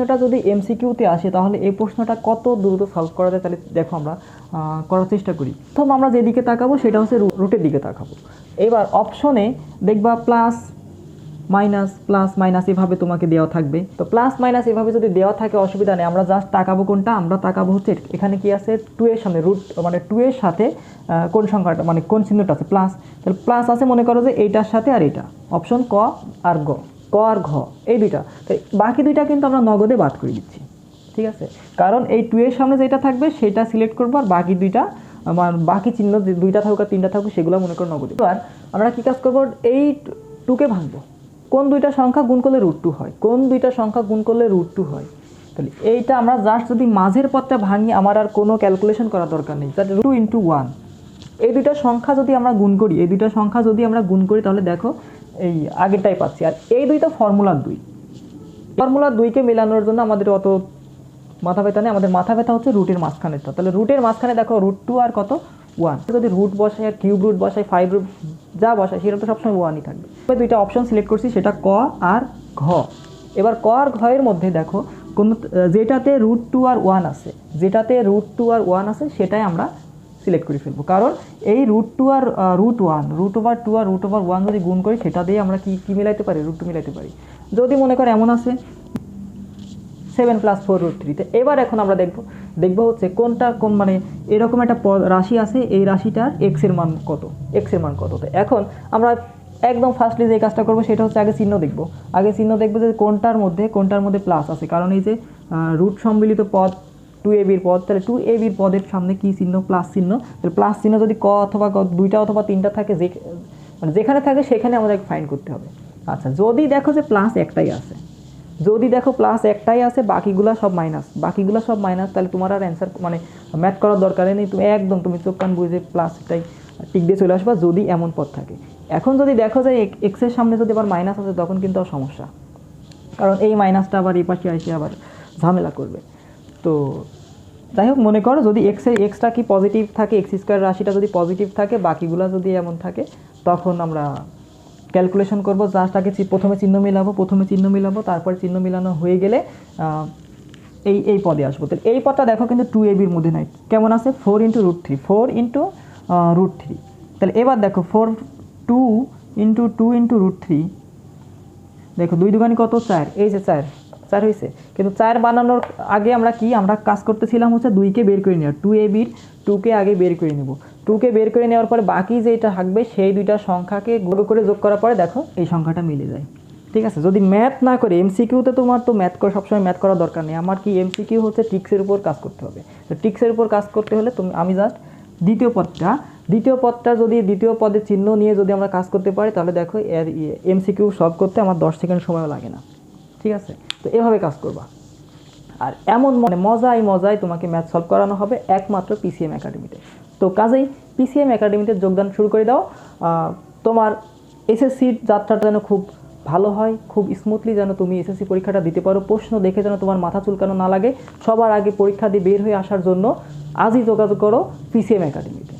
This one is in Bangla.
এটা যদি এমসিকিউতে আসে তাহলে এই প্রশ্নটা কত দ্রুত সলভ করা যায় তাহলে দেখো আমরা করার চেষ্টা করি। প্রথম আমরা যেদিকে তাকাবো সেটা হচ্ছে রুটের দিকে তাকাবো। এবার অপশনে দেখবা প্লাস মাইনাস এভাবে তোমাকে দেওয়া থাকবে। তো প্লাস মাইনাস এভাবে যদি দেওয়া থাকে অসুবিধা নেই, আমরা জাস্ট তাকাবো কোনটা, আমরা তাকাবো হচ্ছে এখানে কি আছে 2 এর সামনে রুট মানে 2 এর সাথে কোন সংখ্যাটা মানে কোন চিহ্নটা আছে প্লাস, তাহলে প্লাস আছে মনে করো যে এইটার সাথে আর এটা অপশন ক আর ঘ এই দুইটা, তো বাকি দুইটা কিন্তু আমরা নগদে বাদ করে দিচ্ছি। ঠিক আছে, কারণ এই 2 এর সামনে যেটা থাকবে সেটা সিলেক্ট করবো আর বাকি দুইটা আমার বাকি চিহ্ন যে দুইটা থাকুক আর তিনটা থাকুক সেগুলো মনে করো নগদে। এবার আমরা কী কাজ করবো, এই 2কে ভাঙবো, কোন দুইটা সংখ্যা গুণ করলে √2 হয়, কোন দুইটা সংখ্যা গুণ করলে √2 হয়। তাহলে এইটা আমরা জাস্ট যদি মাঝের পদটা ভাঙি আমার আর কোনো ক্যালকুলেশন করার দরকার নেই, তাহলে 2 × 1 এই দুইটা সংখ্যা যদি আমরা গুণ করি, এই দুইটা সংখ্যা যদি আমরা গুণ করি তাহলে দেখো এই আগেরটাই পাচ্ছি। আর এই দুইটা ফর্মুলার 2কে মেলানোর জন্য আমাদের অত মাথা ব্যথা নেই, আমাদের মাথা ব্যথা হচ্ছে রুটের মাঝখানেরটা। তাহলে রুটের মাঝখানে দেখো √2 আর কত 1, যদি রুট বসাই আর কিউব রুট বসাই 5 রুট যা বসাই সেটা তো সবসময় 1ই থাকবে। দুইটা অপশন সিলেক্ট করছি সেটা ক আর ঘ। এবার ক আর ঘ এর মধ্যে দেখো কোন যেটাতে √2 আর 1 আছে, যেটাতে √2 আর 1 আছে সেটাই আমরা সিলেক্ট করে ফেলবো, কারণ এই √2 আর √1 √2 আর √1 যদি গুণ করি সেটা দিয়ে আমরা কি মিলাইতে পারি, √2 মিলাইতে পারি। যদি মনে করো এমন আছে 7 + 4 √3, তো এবার এখন আমরা দেখবো হচ্ছে কোনটা কোন মানে এরকম একটা রাশি আছে, এই রাশিটার x এর মান কত, তো এখন আমরা একদম ফার্স্টলি যে কাজটা করবো সেটা হচ্ছে আগে চিহ্ন দেখবো যে কোনটার মধ্যে প্লাস আছে, কারণ এই যে রুট সম্মিলিত পদ 2ab এর পদ, তাহলে 2ab এর পদের সামনে কি চিহ্ন, প্লাস চিহ্ন। তাহলে প্লাস চিহ্ন যদি ক অথবা দুইটা অথবা তিনটা থাকে, মানে যেখানে থাকে সেখানে আমাদের ফাইন্ড করতে হবে। আচ্ছা, যদি দেখো যে প্লাস একটাই আছে, বাকিগুলো সব মাইনাস, তাহলে তোমার আর অ্যান্সার মানে ম্যাথ করার দরকারই নেই, তুমি চোখ কান বুঝে প্লাসটাই টিক দিয়ে চলে আসবা যদি এমন পদ থাকে। এখন যদি দেখো যে এক্সের সামনে যদি আবার মাইনাস আছে তখন কিন্তু সমস্যা, কারণ এই মাইনাসটা আবার এই পাশে এসে আবার ঝামেলা করবে। তো যাই হোক, মনে করো যদি এক্সটা কি পজিটিভ থাকে, x² রাশিটা যদি পজিটিভ থাকে, বাকিগুলো যদি এমন থাকে, তখন আমরা ক্যালকুলেশন করবো। জাস্ট আগে প্রথমে চিহ্ন মিলাবো, তারপর চিহ্ন মিলানো হয়ে গেলে এই পদে আসবো। তাহলে এই পদটা দেখো কিন্তু 2ab এর মধ্যে নাই, কেমন আছে 4 × √3, তাহলে এবার দেখো 2 × √3, দেখো 2 দুগুণে কত 4, এই যে 4 হয়েছে। কিন্তু 4 বানানোর আগে আমরা কাজ করতেছিলাম হচ্ছে 2কে বের করে নেওয়ার, 2ab 2কে আগে বের করে নেব। 2কে বের করে নেওয়ার পরে বাকি যেটা থাকবে সেই দুইটা সংখ্যাকে গুণ করে যোগ করার পরে দেখো এই সংখ্যাটা মিলে যায়। ঠিক আছে, যদি ম্যাথ না করে এমসিকিউতে তোমার তো সবসময় ম্যাথ করার দরকার নেই, আমার কি এমসিকিউ হচ্ছে ট্রিক্সের উপর কাজ করতে হবে। তো ট্রিক্সের উপর কাজ করতে হলে আমি জাস্ট দ্বিতীয় পদটা যদি দ্বিতীয় পদের চিহ্ন নিয়ে যদি আমরা কাজ করতে পারি তাহলে দেখো এর এমসিকিউ সলভ করতে আমার 10 সেকেন্ড সময় লাগে না। ঠিক আছে, তো এভাবে কাজ করবা। আর এমন মজায় তোমাকে ম্যাথ সলভ করানো হবে একমাত্র পিসিএম একাডেমিতে। তো কাজেই পিসিএম একাডেমিতে যোগদান শুরু করে দাও। তোমার এসএসসির যাত্রাটা যেন খুব ভালো হয়, খুব স্মুথলি যেন তুমি এসএসসি পরীক্ষাটা দিতে পারো, প্রশ্ন দেখে যেন তোমার মাথা চুলকানো না লাগে। সবার আগে পরীক্ষা দিয়ে বের হয়ে আসার জন্য আজই যোগাযোগ করো পিসিএম একাডেমিতে।